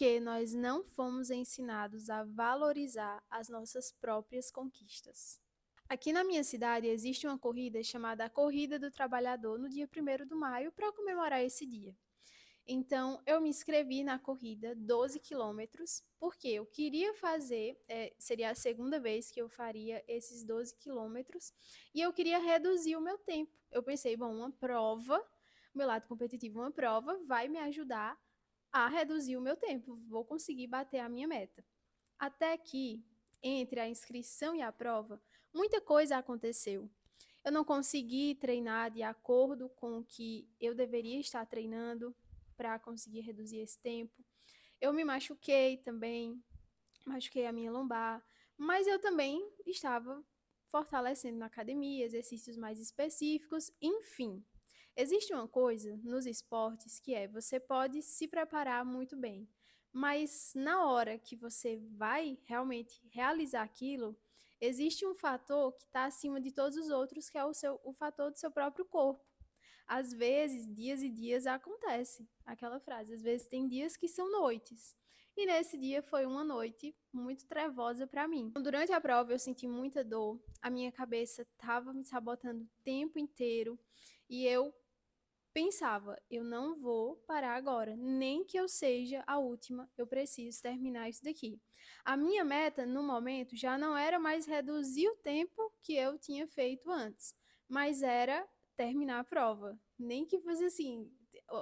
Porque nós não fomos ensinados a valorizar as nossas próprias conquistas. Aqui na minha cidade existe uma corrida chamada a Corrida do Trabalhador no dia 1º de maio para comemorar esse dia. Então, eu me inscrevi na corrida 12 quilômetros, porque eu queria fazer, seria a segunda vez que eu faria esses 12 quilômetros, e eu queria reduzir o meu tempo. Eu pensei, bom, uma prova, meu lado competitivo, uma prova vai me ajudar a reduzir o meu tempo, vou conseguir bater a minha meta. Até que, entre a inscrição e a prova, muita coisa aconteceu. Eu não consegui treinar de acordo com o que eu deveria estar treinando para conseguir reduzir esse tempo. Eu me machuquei também, machuquei a minha lombar, mas eu também estava fortalecendo na academia, exercícios mais específicos, enfim. Existe uma coisa nos esportes que é você pode se preparar muito bem, mas na hora que você vai realmente realizar aquilo, existe um fator que está acima de todos os outros, que é o fator do seu próprio corpo. Às vezes, dias e dias acontece aquela frase, às vezes tem dias que são noites. E nesse dia foi uma noite muito trevosa para mim. Durante a prova eu senti muita dor, a minha cabeça estava me sabotando o tempo inteiro e eu pensava, eu não vou parar agora, nem que eu seja a última, eu preciso terminar isso daqui. A minha meta no momento já não era mais reduzir o tempo que eu tinha feito antes, mas era terminar a prova. Nem que fosse assim,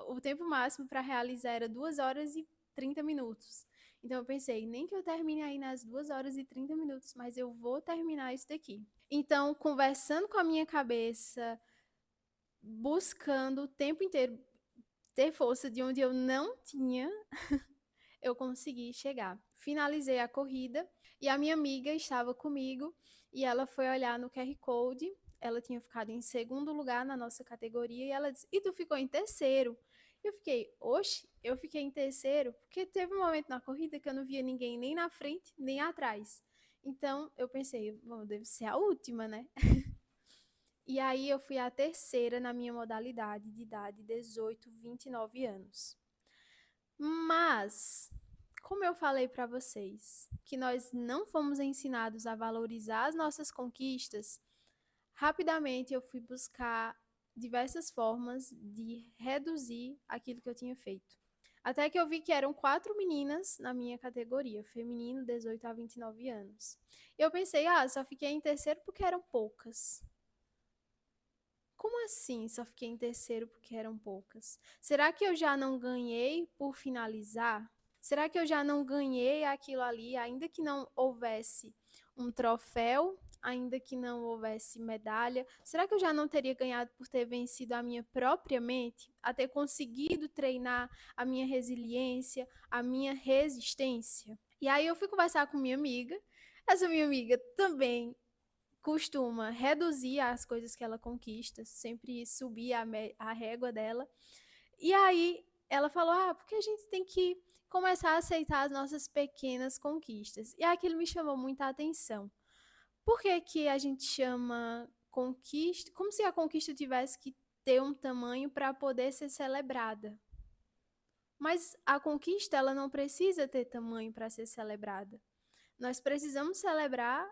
o tempo máximo para realizar era 2 horas e 30 minutos. Então eu pensei, nem que eu termine aí nas 2 horas e 30 minutos, mas eu vou terminar isso daqui. Então, conversando com a minha cabeça, buscando o tempo inteiro ter força de onde eu não tinha, eu consegui chegar. Finalizei a corrida e a minha amiga estava comigo e ela foi olhar no QR Code. Ela tinha ficado em segundo lugar na nossa categoria e ela disse: E tu ficou em terceiro? Eu fiquei, oxe, eu fiquei em terceiro porque teve um momento na corrida que eu não via ninguém nem na frente nem atrás. Então eu pensei, bom, deve ser a última, né? E aí eu fui a terceira na minha modalidade de idade 18, 29 anos. Mas, como eu falei para vocês, que nós não fomos ensinados a valorizar as nossas conquistas, rapidamente eu fui buscar diversas formas de reduzir aquilo que eu tinha feito. Até que eu vi que eram 4 meninas na minha categoria, feminino 18 a 29 anos. Eu pensei, só fiquei em terceiro porque eram poucas. Como assim só fiquei em terceiro porque eram poucas? Será que eu já não ganhei por finalizar? Será que eu já não ganhei aquilo ali, ainda que não houvesse um troféu, ainda que não houvesse medalha? Será que eu já não teria ganhado por ter vencido a minha própria mente, a ter conseguido treinar a minha resiliência, a minha resistência? E aí eu fui conversar com minha amiga. Essa minha amiga também costuma reduzir as coisas que ela conquista, sempre subir a régua dela. E aí ela falou: porque a gente tem que começar a aceitar as nossas pequenas conquistas. E aquilo me chamou muita atenção. Por que que a gente chama conquista, como se a conquista tivesse que ter um tamanho para poder ser celebrada? Mas a conquista, ela não precisa ter tamanho para ser celebrada. Nós precisamos celebrar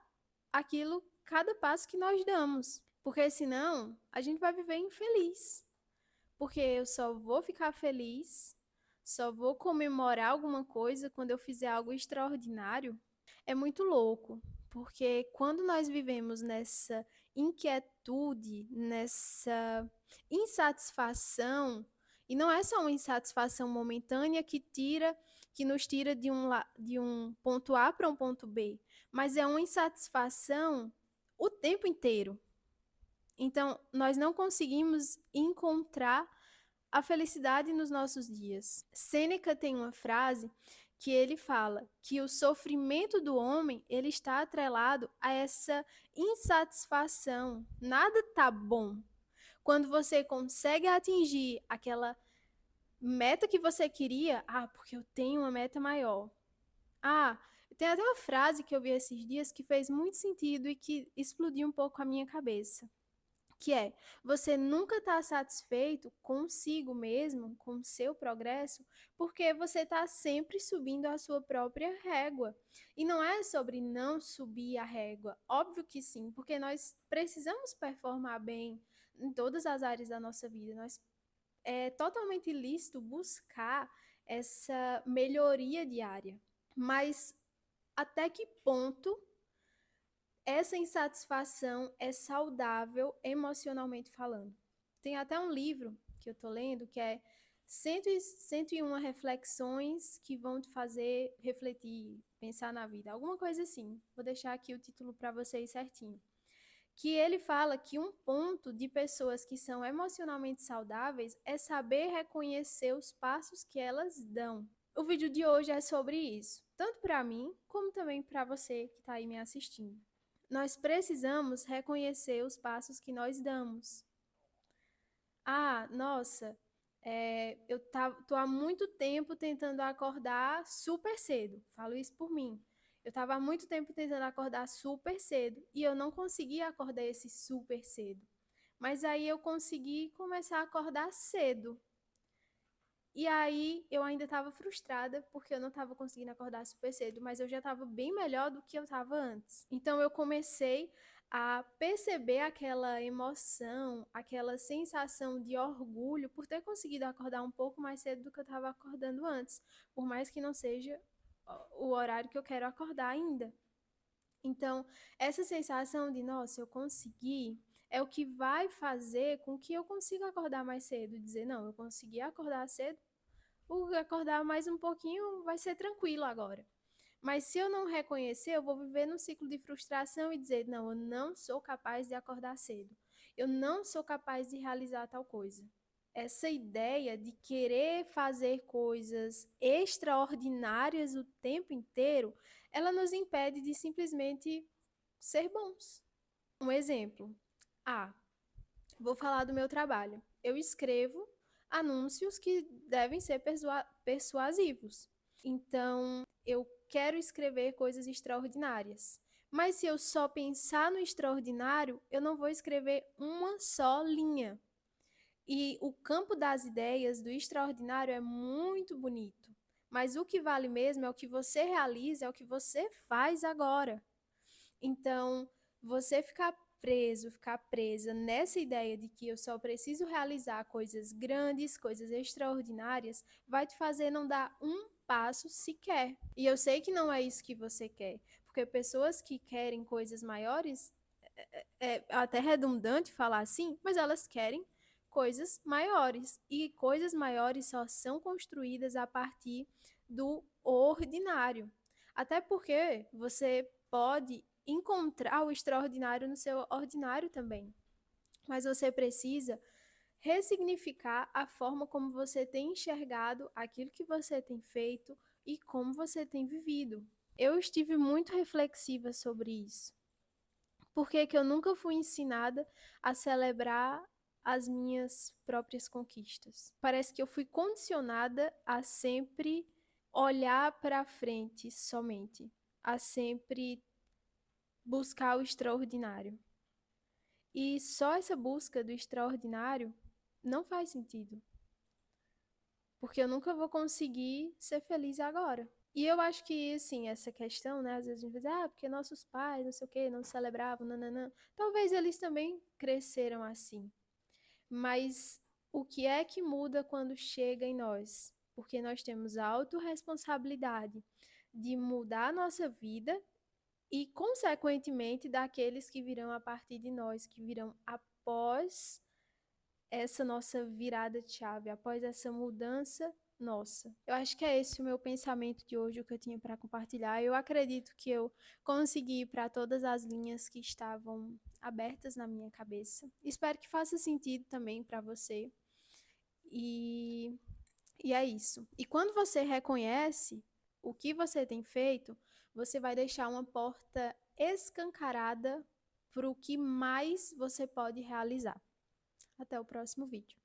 aquilo, cada passo que nós damos, porque senão a gente vai viver infeliz. Porque eu só vou ficar feliz, só vou comemorar alguma coisa quando eu fizer algo extraordinário. É muito louco, porque quando nós vivemos nessa inquietude, nessa insatisfação, e não é só uma insatisfação momentânea que nos tira de um ponto A para um ponto B, mas é uma insatisfação o tempo inteiro. Então, nós não conseguimos encontrar a felicidade nos nossos dias. Sêneca tem uma frase que ele fala que o sofrimento do homem, ele está atrelado a essa insatisfação. Nada tá bom. Quando você consegue atingir aquela meta que você queria, porque eu tenho uma meta maior. Tem até uma frase que eu vi esses dias que fez muito sentido e que explodiu um pouco a minha cabeça, que é você nunca está satisfeito consigo mesmo, com o seu progresso, porque você está sempre subindo a sua própria régua. E não é sobre não subir a régua, óbvio que sim, porque nós precisamos performar bem em todas as áreas da nossa vida. É totalmente lícito buscar essa melhoria diária. Mas até que ponto essa insatisfação é saudável emocionalmente falando? Tem até um livro que eu tô lendo que é 101 reflexões que vão te fazer refletir, pensar na vida, alguma coisa assim. Vou deixar aqui o título para vocês certinho. Que ele fala que um ponto de pessoas que são emocionalmente saudáveis é saber reconhecer os passos que elas dão. O vídeo de hoje é sobre isso, tanto para mim como também para você que está aí me assistindo. Nós precisamos reconhecer os passos que nós damos. Ah, nossa, eu tô há muito tempo tentando acordar super cedo. Falo isso por mim. Eu estava há muito tempo tentando acordar super cedo e eu não conseguia acordar esse super cedo. Mas aí eu consegui começar a acordar cedo. E aí eu ainda estava frustrada porque eu não estava conseguindo acordar super cedo, mas eu já estava bem melhor do que eu estava antes. Então eu comecei a perceber aquela emoção, aquela sensação de orgulho por ter conseguido acordar um pouco mais cedo do que eu estava acordando antes, por mais que não seja o horário que eu quero acordar ainda. Então, essa sensação de, nossa, eu consegui, é o que vai fazer com que eu consiga acordar mais cedo, dizer, não, eu consegui acordar cedo, por acordar mais um pouquinho vai ser tranquilo agora. Mas se eu não reconhecer, eu vou viver num ciclo de frustração e dizer, não, eu não sou capaz de acordar cedo. Eu não sou capaz de realizar tal coisa. Essa ideia de querer fazer coisas extraordinárias o tempo inteiro, ela nos impede de simplesmente ser bons. Um exemplo. Vou falar do meu trabalho. Eu escrevo anúncios que devem ser persuasivos. Então, eu quero escrever coisas extraordinárias. Mas se eu só pensar no extraordinário, eu não vou escrever uma só linha. E o campo das ideias do extraordinário é muito bonito. Mas o que vale mesmo é o que você realiza, é o que você faz agora. Então, você ficar presa nessa ideia de que eu só preciso realizar coisas grandes, coisas extraordinárias, vai te fazer não dar um passo sequer. E eu sei que não é isso que você quer, porque pessoas que querem coisas maiores, é até redundante falar assim, mas elas querem coisas maiores. E coisas maiores só são construídas a partir do ordinário. Até porque você pode encontrar o extraordinário no seu ordinário também. Mas você precisa ressignificar a forma como você tem enxergado aquilo que você tem feito e como você tem vivido. Eu estive muito reflexiva sobre isso. Por que que eu nunca fui ensinada a celebrar as minhas próprias conquistas? Parece que eu fui condicionada a sempre olhar para frente somente, a sempre buscar o extraordinário. E só essa busca do extraordinário não faz sentido, porque eu nunca vou conseguir ser feliz agora. E eu acho que, assim, essa questão, né, às vezes a gente diz, porque nossos pais, não sei o quê, não celebravam, nananã. Talvez eles também cresceram assim. Mas o que é que muda quando chega em nós? Porque nós temos a autorresponsabilidade de mudar a nossa vida e, consequentemente, daqueles que virão a partir de nós, que virão após essa nossa virada de chave, após essa mudança nossa. Eu acho que é esse o meu pensamento de hoje, o que eu tinha para compartilhar. Eu acredito que eu consegui ir para todas as linhas que estavam abertas na minha cabeça. Espero que faça sentido também para você. E é isso. E quando você reconhece o que você tem feito, você vai deixar uma porta escancarada para o que mais você pode realizar. Até o próximo vídeo.